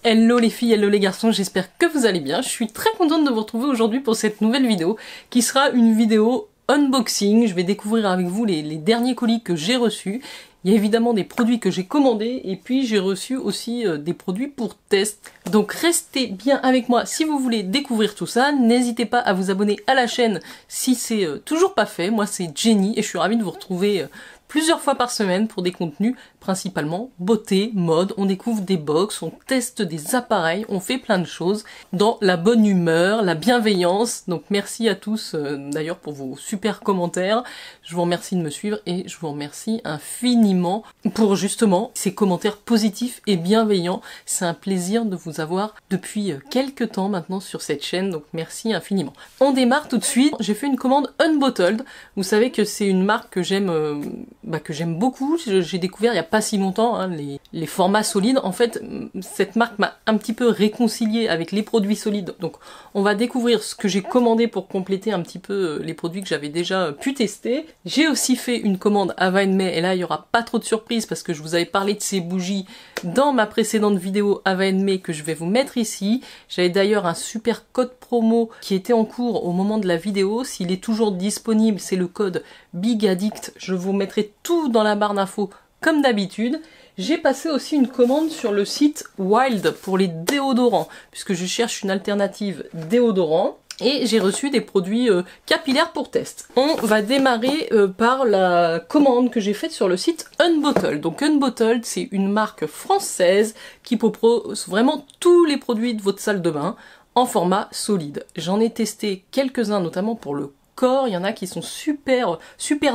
Hello les filles, hello les garçons, j'espère que vous allez bien. Je suis très contente de vous retrouver aujourd'hui pour cette nouvelle vidéo qui sera une vidéo unboxing. Je vais découvrir avec vous les derniers colis que j'ai reçus. Il y a évidemment des produits que j'ai commandés et puis j'ai reçu aussi des produits pour test. Donc restez bien avec moi si vous voulez découvrir tout ça. N'hésitez pas à vous abonner à la chaîne si c'est toujours pas fait. Moi c'est Jenny et je suis ravie de vous retrouver plusieurs fois par semaine pour des contenus principalement beauté, mode, on découvre des box, on teste des appareils, on fait plein de choses dans la bonne humeur, la bienveillance. Donc merci à tous d'ailleurs pour vos super commentaires. Je vous remercie de me suivre et je vous remercie infiniment pour justement ces commentaires positifs et bienveillants. C'est un plaisir de vous avoir depuis quelques temps maintenant sur cette chaîne, donc merci infiniment. On démarre tout de suite. J'ai fait une commande Unbottled. Vous savez que c'est une marque que j'aime beaucoup. J'ai découvert il y a pas si longtemps hein, les formats solides. En fait, cette marque m'a un petit peu réconcilié avec les produits solides. Donc on va découvrir ce que j'ai commandé pour compléter un petit peu les produits que j'avais déjà pu tester. J'ai aussi fait une commande Ava & May et là il n'y aura pas trop de surprises parce que je vous avais parlé de ces bougies dans ma précédente vidéo Ava & May que je vais vous mettre ici. J'avais d'ailleurs un super code promo qui était en cours au moment de la vidéo. S'il est toujours disponible, c'est le code BIGADDICT. Je vous mettrai tout dans la barre d'infos comme d'habitude. J'ai passé aussi une commande sur le site Wild pour les déodorants, puisque je cherche une alternative déodorant. Et j'ai reçu des produits capillaires pour test. On va démarrer par la commande que j'ai faite sur le site Unbottled. Donc Unbottled, c'est une marque française qui propose vraiment tous les produits de votre salle de bain en format solide. J'en ai testé quelques-uns, notamment pour le corps. Il y en a qui sont super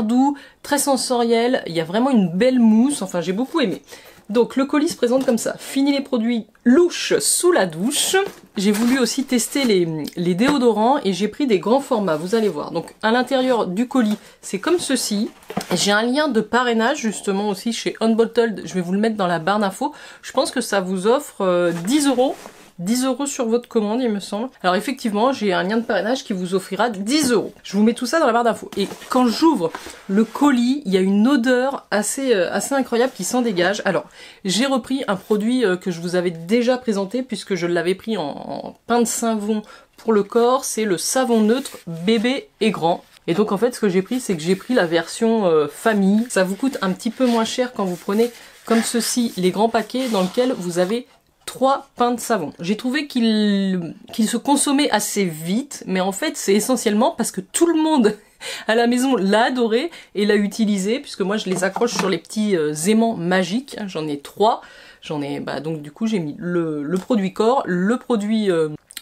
doux, très sensoriels. Il y a vraiment une belle mousse. Enfin, j'ai beaucoup aimé. Donc le colis se présente comme ça. Fini les produits louches sous la douche. J'ai voulu aussi tester les déodorants et j'ai pris des grands formats, vous allez voir. Donc à l'intérieur du colis, c'est comme ceci. J'ai un lien de parrainage justement aussi chez Unbottled. Je vais vous le mettre dans la barre d'infos. Je pense que ça vous offre 10 €. 10 € sur votre commande, il me semble. Alors effectivement, j'ai un lien de parrainage qui vous offrira 10 €. Je vous mets tout ça dans la barre d'infos. Et quand j'ouvre le colis, il y a une odeur assez incroyable qui s'en dégage. Alors, j'ai repris un produit que je vous avais déjà présenté puisque je l'avais pris en pain de savon pour le corps. C'est le savon neutre bébé et grand. Et donc en fait, ce que j'ai pris, c'est que j'ai pris la version famille. Ça vous coûte un petit peu moins cher quand vous prenez comme ceci les grands paquets dans lesquels vous avez 3 pains de savon. J'ai trouvé qu'il se consommait assez vite, mais en fait c'est essentiellement parce que tout le monde à la maison l'a adoré et l'a utilisé, puisque moi je les accroche sur les petits aimants magiques, j'en ai 3, donc du coup j'ai mis le produit corps, le produit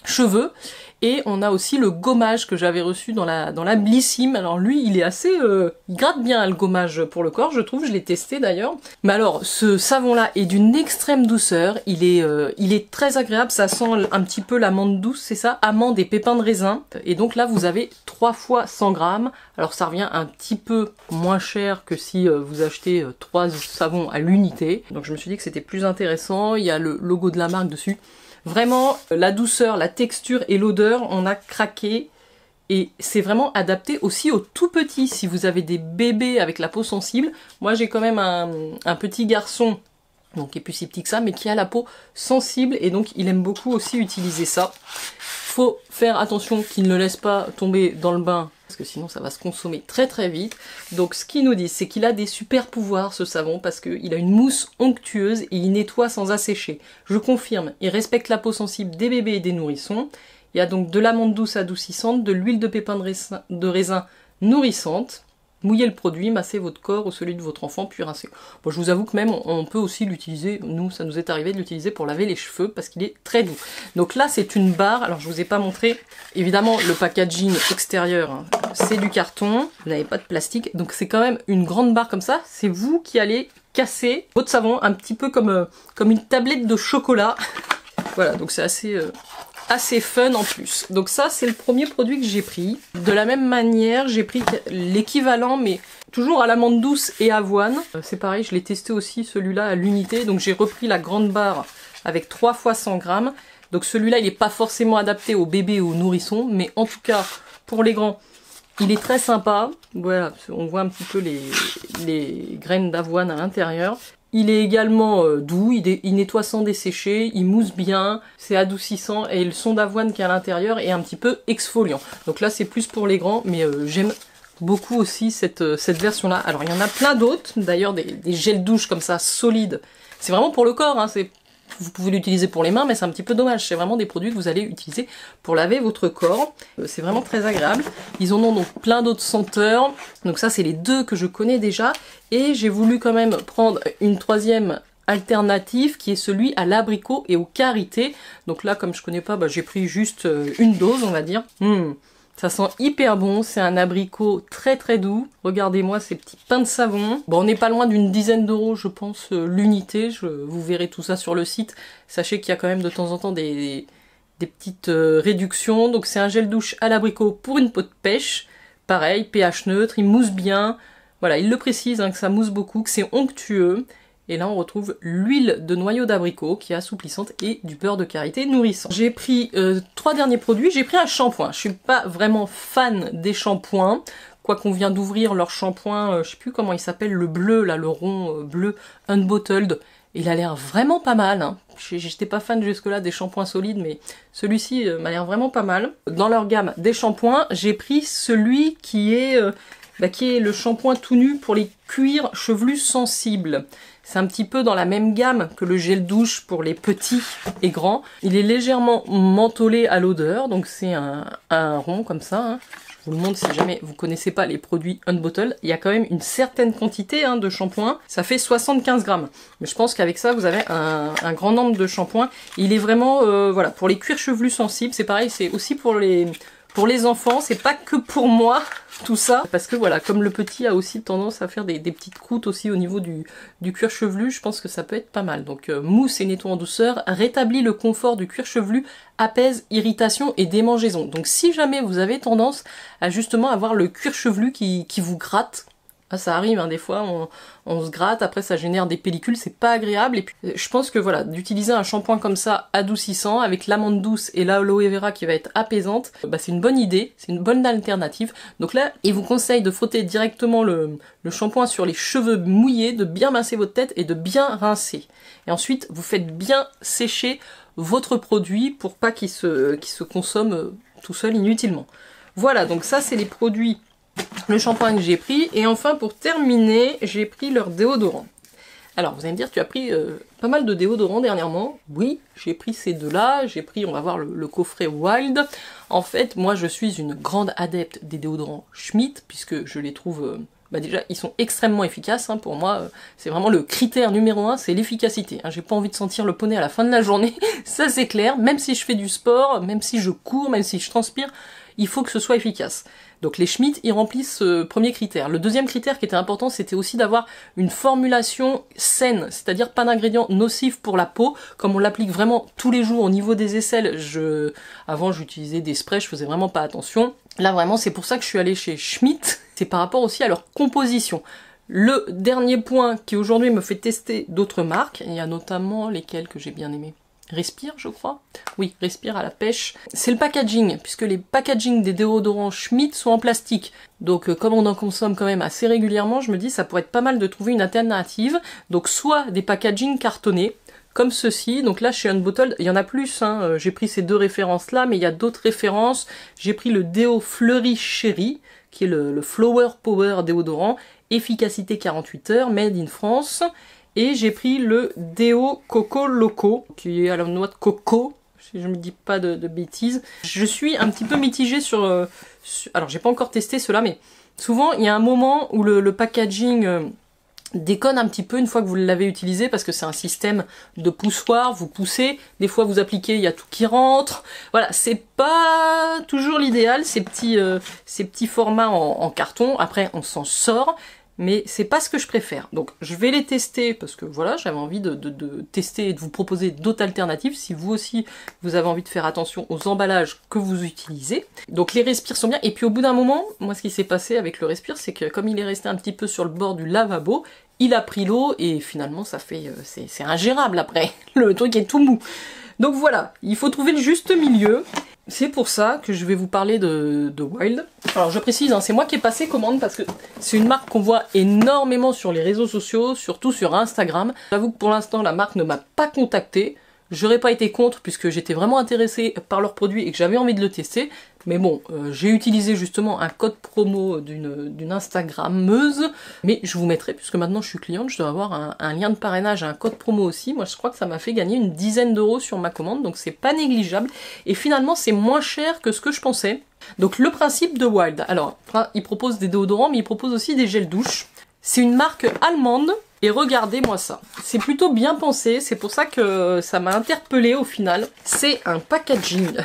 cheveux, et on a aussi le gommage que j'avais reçu dans la Blissim. Alors lui, il est assez... il gratte bien le gommage pour le corps, je trouve, je l'ai testé d'ailleurs. Mais alors, ce savon-là est d'une extrême douceur, il est très agréable, ça sent un petit peu l'amande douce, c'est ça, amande et pépins de raisin. Et donc là, vous avez 3 fois 100 grammes. Alors ça revient un petit peu moins cher que si vous achetez 3 savons à l'unité. Donc je me suis dit que c'était plus intéressant, il y a le logo de la marque dessus. Vraiment, la douceur, la texture et l'odeur, on a craqué. Et c'est vraiment adapté aussi aux tout petits. Si vous avez des bébés avec la peau sensible, moi j'ai quand même un petit garçon, donc qui est plus si petit que ça, mais qui a la peau sensible et donc il aime beaucoup aussi utiliser ça. Faut faire attention qu'il ne le laisse pas tomber dans le bain, parce que sinon ça va se consommer très très vite. Donc ce qu'ils nous disent, c'est qu'il a des super pouvoirs ce savon, parce qu'il a une mousse onctueuse et il nettoie sans assécher. Je confirme, il respecte la peau sensible des bébés et des nourrissons. Il y a donc de l'amande douce adoucissante, de l'huile de pépins de raisin nourrissante. Mouillez le produit, massez votre corps ou celui de votre enfant, puis rincez. Bon, je vous avoue que même on peut aussi l'utiliser, nous ça nous est arrivé de l'utiliser pour laver les cheveux parce qu'il est très doux. Donc là c'est une barre, alors je vous ai pas montré, évidemment le packaging extérieur, hein, c'est du carton, vous n'avez pas de plastique, donc c'est quand même une grande barre comme ça, c'est vous qui allez casser votre savon, un petit peu comme une tablette de chocolat. Voilà, donc c'est assez fun en plus. Donc ça c'est le premier produit que j'ai pris. De la même manière j'ai pris l'équivalent mais toujours à l'amande douce et avoine. C'est pareil, je l'ai testé aussi celui-là à l'unité. Donc j'ai repris la grande barre avec 3 fois 100 grammes. Donc celui-là il n'est pas forcément adapté aux bébés ou aux nourrissons, mais en tout cas pour les grands il est très sympa. Voilà, on voit un petit peu les graines d'avoine à l'intérieur. Il est également doux, il nettoie sans dessécher, il mousse bien, c'est adoucissant et le son d'avoine qui est à l'intérieur est un petit peu exfoliant. Donc là c'est plus pour les grands, mais j'aime beaucoup aussi cette version-là. Alors il y en a plein d'autres, d'ailleurs des gels douche comme ça, solides. C'est vraiment pour le corps, hein, vous pouvez l'utiliser pour les mains, mais c'est un petit peu dommage. C'est vraiment des produits que vous allez utiliser pour laver votre corps. C'est vraiment très agréable. Ils en ont donc plein d'autres senteurs. Donc ça, c'est les deux que je connais déjà. Et j'ai voulu quand même prendre une troisième alternative qui est celui à l'abricot et au karité. Donc là, comme je connais pas, j'ai pris juste une dose, on va dire. Ça sent hyper bon, c'est un abricot très très doux. Regardez-moi ces petits pains de savon. Bon, on n'est pas loin d'une dizaine d'euros, je pense, l'unité. Vous verrez tout ça sur le site. Sachez qu'il y a quand même de temps en temps des petites réductions. Donc c'est un gel douche à l'abricot pour une peau de pêche. Pareil, pH neutre, il mousse bien. Voilà, il le précise, hein, que ça mousse beaucoup, que c'est onctueux. Et là, on retrouve l'huile de noyau d'abricot qui est assouplissante et du beurre de karité nourrissant. J'ai pris 3 derniers produits. J'ai pris un shampoing. Je suis pas vraiment fan des shampoings. Quoi qu'on vient d'ouvrir leur shampoing, je sais plus comment il s'appelle, le bleu, là, le rond bleu unbottled. Il a l'air vraiment pas mal. Hein. J'étais pas fan jusque-là des shampoings solides, mais celui-ci m'a l'air vraiment pas mal. Dans leur gamme des shampoings, j'ai pris celui qui est le shampoing tout nu pour les cuirs chevelus sensibles. C'est un petit peu dans la même gamme que le gel douche pour les petits et grands. Il est légèrement mentholé à l'odeur, donc c'est un rond comme ça. Hein. Je vous le montre si jamais vous connaissez pas les produits Unbottled. Il y a quand même une certaine quantité de shampoing. Ça fait 75 grammes. Mais je pense qu'avec ça, vous avez un grand nombre de shampoings. Il est vraiment, voilà, pour les cuirs chevelus sensibles. C'est pareil, c'est aussi pour les enfants. C'est pas que pour moi. Tout ça, parce que voilà, comme le petit a aussi tendance à faire des petites croûtes aussi au niveau du cuir chevelu, je pense que ça peut être pas mal. Donc mousse et nettoie en douceur, rétablit le confort du cuir chevelu, apaise irritation et démangeaison. Donc si jamais vous avez tendance à justement avoir le cuir chevelu qui vous gratte, ça arrive, hein, des fois on se gratte, après ça génère des pellicules, c'est pas agréable. Et puis je pense que voilà, d'utiliser un shampoing comme ça adoucissant avec l'amande douce et l'aloe vera qui va être apaisante, c'est une bonne idée, c'est une bonne alternative. Donc là, il vous conseille de frotter directement le shampoing sur les cheveux mouillés, de bien masser votre tête et de bien rincer. Et ensuite, vous faites bien sécher votre produit pour pas qu'il se consomme tout seul inutilement. Voilà, donc ça c'est les produits, le shampoing que j'ai pris. Et enfin, pour terminer, j'ai pris leur déodorant. Alors, vous allez me dire, tu as pris pas mal de déodorants dernièrement. Oui, j'ai pris ces deux-là. J'ai pris, on va voir, le coffret Wild. En fait, moi, je suis une grande adepte des déodorants Schmitt, puisque je les trouve... déjà, ils sont extrêmement efficaces. Hein, pour moi, c'est vraiment le critère numéro 1, c'est l'efficacité. Hein, j'ai pas envie de sentir le poney à la fin de la journée. Ça, c'est clair. Même si je fais du sport, même si je cours, même si je transpire, il faut que ce soit efficace. Donc les Schmitt, ils remplissent ce premier critère. Le deuxième critère qui était important, c'était aussi d'avoir une formulation saine, c'est-à-dire pas d'ingrédients nocifs pour la peau, comme on l'applique vraiment tous les jours au niveau des aisselles. Avant, j'utilisais des sprays, je faisais vraiment pas attention. Là, vraiment, c'est pour ça que je suis allée chez Schmitt. C'est par rapport aussi à leur composition. Le dernier point qui aujourd'hui me fait tester d'autres marques, il y a notamment lesquelles que j'ai bien aimées. Respire, je crois. Oui, Respire à la pêche. C'est le packaging, puisque les packaging des déodorants Schmitt sont en plastique. Donc comme on en consomme quand même assez régulièrement, je me dis ça pourrait être pas mal de trouver une alternative. Donc soit des packaging cartonnés, comme ceci. Donc là chez Unbottled, il y en a plus, hein. J'ai pris ces deux références là, mais il y a d'autres références. J'ai pris le déo Fleury Cherry, qui est le Flower Power déodorant, efficacité 48 heures, made in France. Et j'ai pris le déo Coco Loco, qui est à la noix de coco, si je me dis pas de bêtises. Je suis un petit peu mitigée sur... alors j'ai pas encore testé cela, mais souvent il y a un moment où le packaging déconne un petit peu une fois que vous l'avez utilisé, parce que c'est un système de poussoir, vous poussez, des fois vous appliquez, il y a tout qui rentre. Voilà, c'est pas toujours l'idéal, ces petits formats en carton. Après on s'en sort, mais c'est pas ce que je préfère. Donc je vais les tester parce que voilà, j'avais envie de tester et de vous proposer d'autres alternatives si vous aussi vous avez envie de faire attention aux emballages que vous utilisez. Donc les Respire sont bien, et puis au bout d'un moment, moi ce qui s'est passé avec le Respire, c'est que comme il est resté un petit peu sur le bord du lavabo, il a pris l'eau et finalement ça fait c'est ingérable après. Le truc est tout mou. Donc voilà, il faut trouver le juste milieu. c'est pour ça que je vais vous parler de Wild. Alors je précise, hein, c'est moi qui ai passé commande parce que c'est une marque qu'on voit énormément sur les réseaux sociaux, surtout sur Instagram. J'avoue que pour l'instant la marque ne m'a pas contactée. J'aurais pas été contre puisque j'étais vraiment intéressée par leurs produits et que j'avais envie de le tester. Mais bon, j'ai utilisé justement un code promo d'une Instagrammeuse. Mais je vous mettrai, puisque maintenant je suis cliente, je dois avoir un lien de parrainage et un code promo aussi. Moi je crois que ça m'a fait gagner une dizaine d'euros sur ma commande, donc c'est pas négligeable. Et finalement c'est moins cher que ce que je pensais. Donc le principe de Wild, alors ils proposent des déodorants mais ils proposent aussi des gels douche. C'est une marque allemande. Et regardez-moi ça, c'est plutôt bien pensé, c'est pour ça que ça m'a interpellée au final. C'est un packaging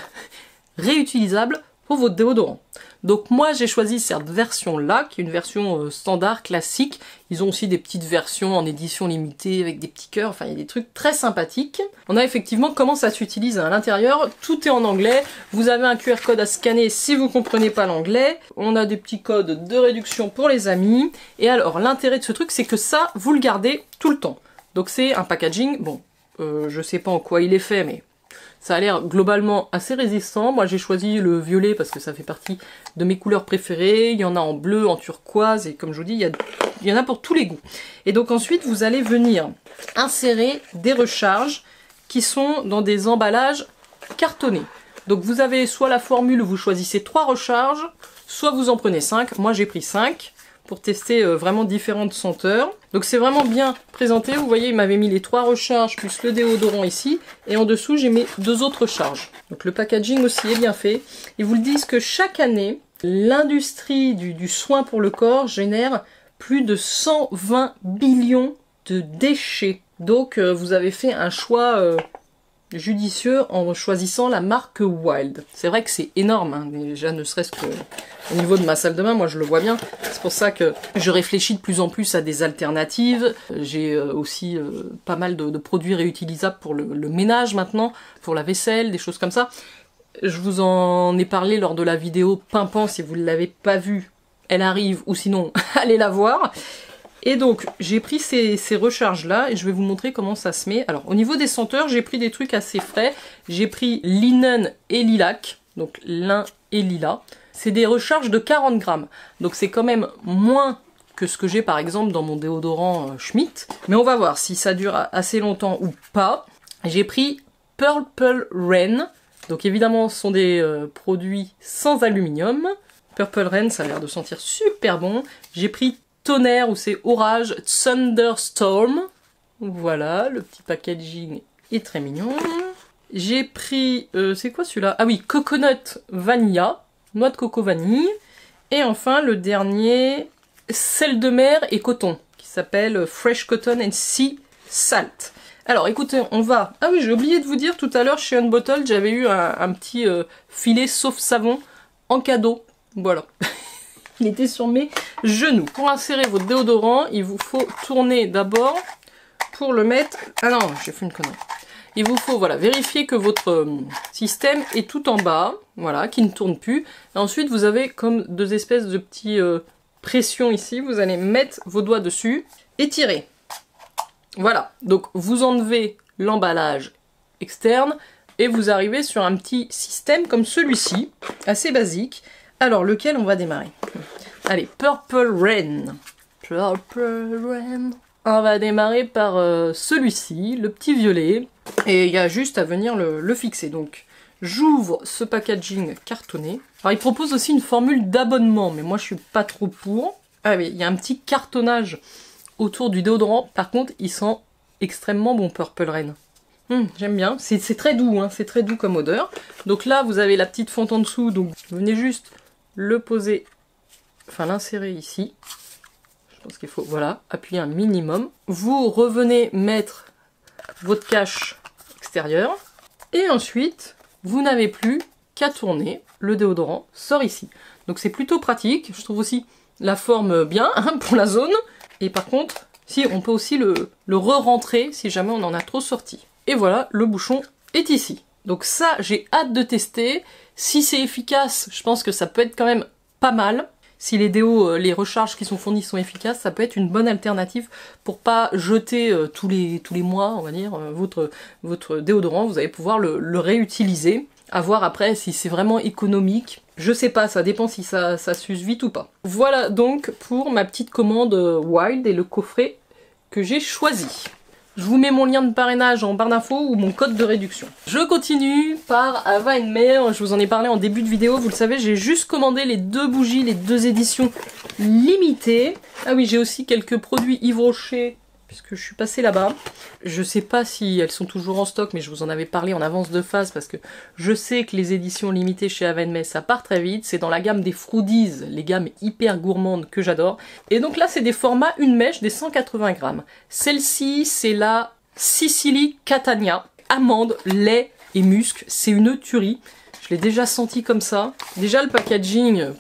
réutilisable pour votre déodorant. Donc moi j'ai choisi cette version-là, qui est une version standard, classique. Ils ont aussi des petites versions en édition limitée avec des petits cœurs, enfin il y a des trucs très sympathiques. On a effectivement comment ça s'utilise à l'intérieur, tout est en anglais. Vous avez un QR code à scanner si vous comprenez pas l'anglais. On a des petits codes de réduction pour les amis. Et alors l'intérêt de ce truc c'est que ça, vous le gardez tout le temps. Donc c'est un packaging, bon, je sais pas en quoi il est fait mais... ça a l'air globalement assez résistant. Moi j'ai choisi le violet parce que ça fait partie de mes couleurs préférées. Il y en a en bleu, en turquoise et comme je vous dis, il y en a pour tous les goûts. Et donc ensuite vous allez venir insérer des recharges qui sont dans des emballages cartonnés. Donc vous avez soit la formule où vous choisissez 3 recharges, soit vous en prenez 5. Moi j'ai pris 5 pour tester vraiment différentes senteurs. Donc c'est vraiment bien présenté, vous voyez il m'avait mis les 3 recharges plus le déodorant ici, et en dessous j'ai mis 2 autres recharges. Donc le packaging aussi est bien fait. Ils vous le disent que chaque année, l'industrie du soin pour le corps génère plus de 120 billions de déchets. Donc vous avez fait un choix judicieux en choisissant la marque Wild. C'est vrai que c'est énorme, hein, déjà ne serait-ce que au niveau de ma salle de bain, moi je le vois bien. C'est pour ça que je réfléchis de plus en plus à des alternatives. J'ai aussi pas mal de produits réutilisables pour le ménage maintenant, pour la vaisselle, des choses comme ça. Je vous en ai parlé lors de la vidéo Pimpant, si vous ne l'avez pas vue, elle arrive, ou sinon allez la voir. Et donc, j'ai pris ces recharges-là et je vais vous montrer comment ça se met. Alors, au niveau des senteurs, j'ai pris des trucs assez frais. J'ai pris linen et lilac, donc lin et lilas. C'est des recharges de 40 grammes. Donc, c'est quand même moins que ce que j'ai par exemple dans mon déodorant Schmitt. Mais on va voir si ça dure assez longtemps ou pas. J'ai pris Purple Rain. Donc, évidemment, ce sont des produits sans aluminium. Purple Rain, ça a l'air de sentir super bon. J'ai pris Tonnerre ou c'est Orage Thunderstorm. Voilà, le petit packaging est très mignon. J'ai pris, c'est quoi celui-là? Ah oui, Coconut Vanilla, noix de coco vanille. Et enfin le dernier, sel de mer et coton, qui s'appelle Fresh Cotton and Sea Salt. Alors écoutez, on va... Ah oui, j'ai oublié de vous dire, tout à l'heure chez Unbottled, j'avais eu un petit filet sauf savon en cadeau. Voilà. Il était sur mes genoux. Pour insérer votre déodorant, il vous faut tourner d'abord pour le mettre... Ah non, j'ai fait une connerie. Il vous faut voilà, vérifier que votre système est tout en bas, voilà, qui ne tourne plus. Et ensuite, vous avez comme 2 espèces de petits pressions ici. Vous allez mettre vos doigts dessus et tirer. Voilà, donc vous enlevez l'emballage externe et vous arrivez sur un petit système comme celui-ci, assez basique. Alors, lequel on va démarrer? Allez, Purple Rain. Purple Rain. On va démarrer par celui-ci, le petit violet. Et il y a juste à venir le fixer. Donc, j'ouvre ce packaging cartonné. Alors, il propose aussi une formule d'abonnement, mais moi, je suis pas trop pour. Ah oui, il y a un petit cartonnage autour du déodorant. Par contre, il sent extrêmement bon, Purple Rain. J'aime bien. C'est très doux, hein, c'est très doux comme odeur. Donc là, vous avez la petite fente en dessous. Donc, vous venez juste le poser, enfin l'insérer ici. Je pense qu'il faut, voilà, appuyer un minimum. Vous revenez mettre votre cache extérieure. Et ensuite, vous n'avez plus qu'à tourner. Le déodorant sort ici. Donc c'est plutôt pratique. Je trouve aussi la forme bien hein, pour la zone. Et par contre, si on peut aussi le re-rentrer si jamais on en a trop sorti. Et voilà, le bouchon est ici. Donc ça, j'ai hâte de tester. Si c'est efficace, je pense que ça peut être quand même pas mal. Si les déos, les recharges qui sont fournies sont efficaces, ça peut être une bonne alternative pour pas jeter tous les mois, on va dire, votre déodorant. Vous allez pouvoir le réutiliser. À voir après si c'est vraiment économique. Je sais pas, ça dépend si ça s'use vite ou pas. Voilà donc pour ma petite commande Wild et le coffret que j'ai choisi. Je vous mets mon lien de parrainage en barre d'infos ou mon code de réduction. Je continue par Ava May. Je vous en ai parlé en début de vidéo, vous le savez, j'ai juste commandé les 2 bougies, les 2 éditions limitées. Ah oui, j'ai aussi quelques produits Yves Rocher, puisque je suis passée là-bas. Je sais pas si elles sont toujours en stock, mais je vous en avais parlé en avance de phase, parce que je sais que les éditions limitées chez Ava May, ça part très vite. C'est dans la gamme des Fruities, les gammes hyper gourmandes que j'adore. Et donc là, c'est des formats une mèche, des 180 grammes. Celle-ci, c'est la Sicily Catania. Amande, lait et musc. C'est une tuerie. Je l'ai déjà senti comme ça. Déjà, le packaging...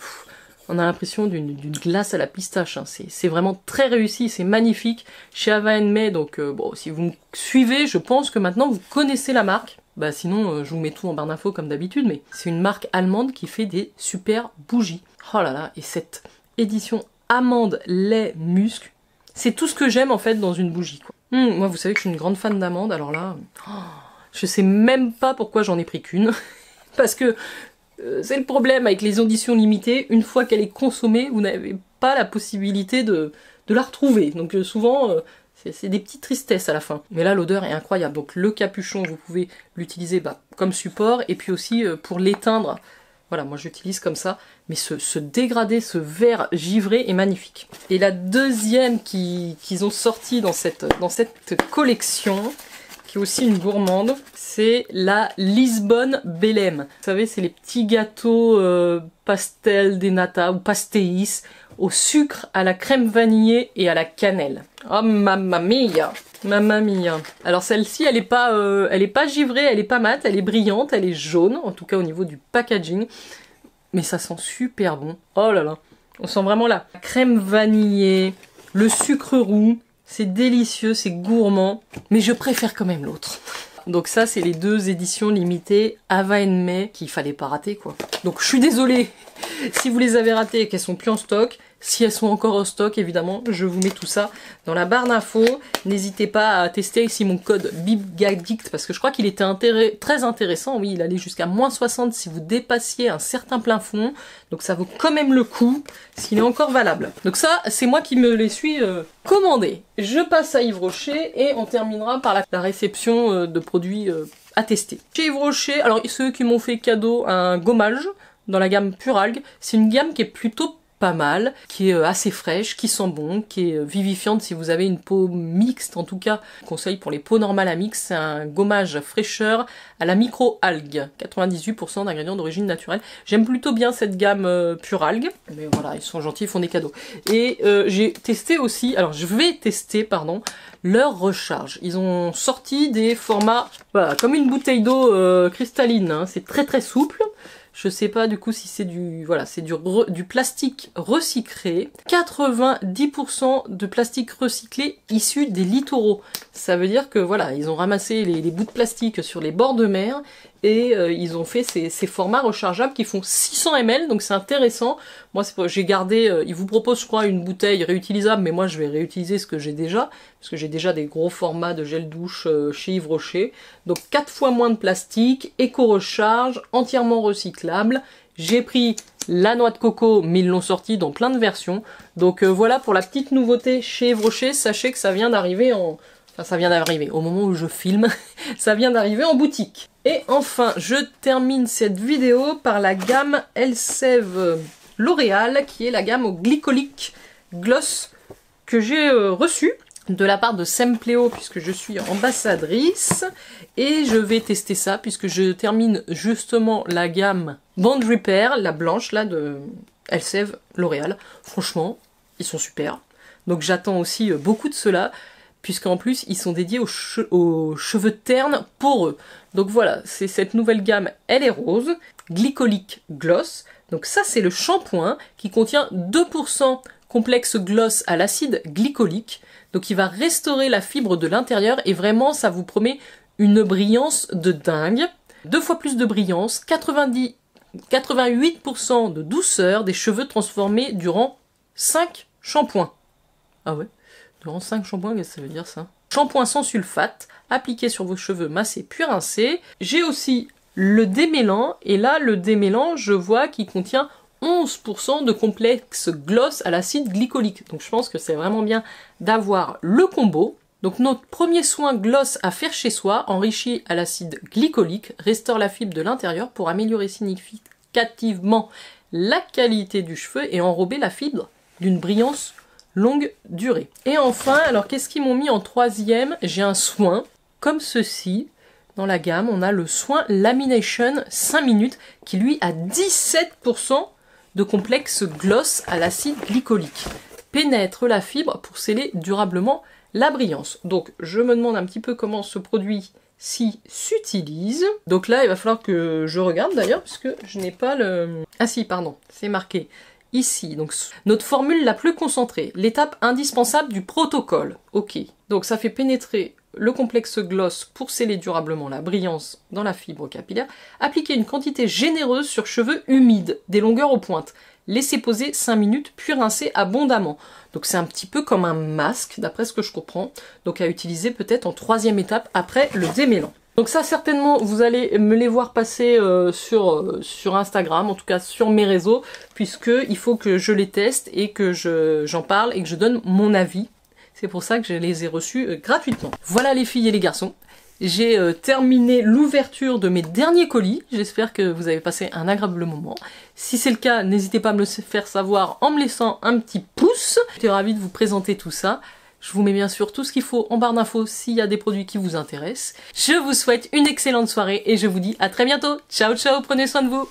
on a l'impression d'une glace à la pistache, hein. C'est vraiment très réussi, c'est magnifique. Chez Ava May, donc bon, si vous me suivez, je pense que maintenant vous connaissez la marque. Bah sinon, je vous mets tout en barre d'infos comme d'habitude, mais c'est une marque allemande qui fait des super bougies. Oh là là, et cette édition amande, lait, musc, c'est tout ce que j'aime en fait dans une bougie, quoi. Moi, vous savez que je suis une grande fan d'amande, alors là, je sais même pas pourquoi j'en ai pris qu'une, parce que c'est le problème avec les éditions limitées, une fois qu'elle est consommée, vous n'avez pas la possibilité de la retrouver. Donc souvent, c'est des petites tristesses à la fin. Mais là, l'odeur est incroyable. Donc le capuchon, vous pouvez l'utiliser comme support, et puis aussi pour l'éteindre. Voilà, moi j'utilise comme ça. Mais ce dégradé, ce vert givré est magnifique. Et la deuxième qu'ils ont sorti dans cette collection, qui est aussi une gourmande, c'est la Lisbonne Belém. Vous savez, c'est les petits gâteaux pastel des nata ou pastéis au sucre, à la crème vanillée et à la cannelle. Oh mamma mia, mamma mia. Alors celle-ci, elle est pas givrée, elle est pas mate, elle est brillante, elle est jaune, en tout cas au niveau du packaging. Mais ça sent super bon. Oh là là, on sent vraiment la crème vanillée, le sucre roux. C'est délicieux, c'est gourmand, mais je préfère quand même l'autre. Donc ça, c'est les 2 éditions limitées Ava May qu'il fallait pas rater, quoi. Donc je suis désolée si vous les avez ratées et qu'elles sont plus en stock. Si elles sont encore en stock, évidemment, je vous mets tout ça dans la barre d'infos. N'hésitez pas à tester ici mon code BIBGADICT, parce que je crois qu'il était très intéressant. Oui, il allait jusqu'à -60 si vous dépassiez un certain plafond. Donc ça vaut quand même le coup, s'il est encore valable. Donc ça, c'est moi qui me les suis commandés. Je passe à Yves Rocher et on terminera par la réception de produits à tester. Chez Yves Rocher, alors ceux qui m'ont fait cadeau un gommage dans la gamme Pure Algue, c'est une gamme qui est plutôt pas mal, qui est assez fraîche, qui sent bon, qui est vivifiante si vous avez une peau mixte, en tout cas, conseil pour les peaux normales à mix, c'est un gommage fraîcheur à la micro-algue, 98% d'ingrédients d'origine naturelle. J'aime plutôt bien cette gamme Pure Algue, mais voilà, ils sont gentils, ils font des cadeaux. Et j'ai testé aussi, alors je vais tester, pardon, leur recharge. Ils ont sorti des formats, voilà, comme une bouteille d'eau cristalline, hein. C'est très très souple. Je sais pas du coup si c'est du plastique recyclé. 90% de plastique recyclé issu des littoraux. Ça veut dire que voilà, ils ont ramassé les bouts de plastique sur les bords de mer et ils ont fait ces formats rechargeables qui font 600 ml, donc c'est intéressant. Moi, j'ai gardé, ils vous proposent, je crois, une bouteille réutilisable, mais moi, je vais réutiliser ce que j'ai déjà, parce que j'ai déjà des gros formats de gel douche chez Yves Rocher. Donc, 4 fois moins de plastique, éco-recharge, entièrement recyclable. J'ai pris la noix de coco, mais ils l'ont sorti dans plein de versions. Donc, voilà pour la petite nouveauté chez Yves Rocher. Sachez que ça vient d'arriver Enfin, ça vient d'arriver, au moment où je filme, ça vient d'arriver en boutique. Et enfin, je termine cette vidéo par la gamme Elseve L'Oréal, qui est la gamme au glycolique gloss que j'ai reçue de la part de Sempléo, puisque je suis ambassadrice. Et je vais tester ça, puisque je termine justement la gamme Bond Repair, la blanche là de Elseve L'Oréal. Franchement, ils sont super. Donc j'attends aussi beaucoup de ceux-là, puisqu'en plus ils sont dédiés aux cheveux ternes poreux. Donc voilà, c'est cette nouvelle gamme, elle est rose, glycolique gloss. Donc ça c'est le shampoing qui contient 2% complexe gloss à l'acide glycolique. Donc il va restaurer la fibre de l'intérieur et vraiment ça vous promet une brillance de dingue. 2 fois plus de brillance, 88% de douceur, des cheveux transformés durant 5 shampoings. Ah ouais? Durant 5 shampoings, qu'est-ce que ça veut dire ça? Shampoing sans sulfate, appliqué sur vos cheveux massés puis rincés. J'ai aussi le démêlant, et là le démêlant, je vois qu'il contient 11% de complexe gloss à l'acide glycolique. Donc je pense que c'est vraiment bien d'avoir le combo. Donc notre premier soin gloss à faire chez soi, enrichi à l'acide glycolique, restaure la fibre de l'intérieur pour améliorer significativement la qualité du cheveu et enrober la fibre d'une brillance longue durée. Et enfin, alors qu'est-ce qu'ils m'ont mis en troisième? J'ai un soin comme ceci. Dans la gamme, on a le soin Lamination 5 minutes qui lui a 17% de complexe gloss à l'acide glycolique. Pénètre la fibre pour sceller durablement la brillance. Donc je me demande un petit peu comment ce produit-ci s'utilise. Donc là, il va falloir que je regarde d'ailleurs, puisque je n'ai pas le... Ah si, pardon, c'est marqué ici. Donc notre formule la plus concentrée, l'étape indispensable du protocole. Ok, donc ça fait pénétrer le complexe gloss pour sceller durablement la brillance dans la fibre capillaire. Appliquez une quantité généreuse sur cheveux humides, des longueurs aux pointes. Laissez poser 5 minutes, puis rincer abondamment. Donc c'est un petit peu comme un masque, d'après ce que je comprends. Donc à utiliser peut-être en troisième étape après le démêlant. Donc ça certainement vous allez me les voir passer sur Instagram, en tout cas sur mes réseaux, puisque il faut que je les teste et que j'en parle et que je donne mon avis. C'est pour ça que je les ai reçus gratuitement. Voilà les filles et les garçons. J'ai terminé l'ouverture de mes derniers colis. J'espère que vous avez passé un agréable moment. Si c'est le cas, n'hésitez pas à me le faire savoir en me laissant un petit pouce. J'étais ravie de vous présenter tout ça. Je vous mets bien sûr tout ce qu'il faut en barre d'infos s'il y a des produits qui vous intéressent. Je vous souhaite une excellente soirée et je vous dis à très bientôt. Ciao ciao, prenez soin de vous.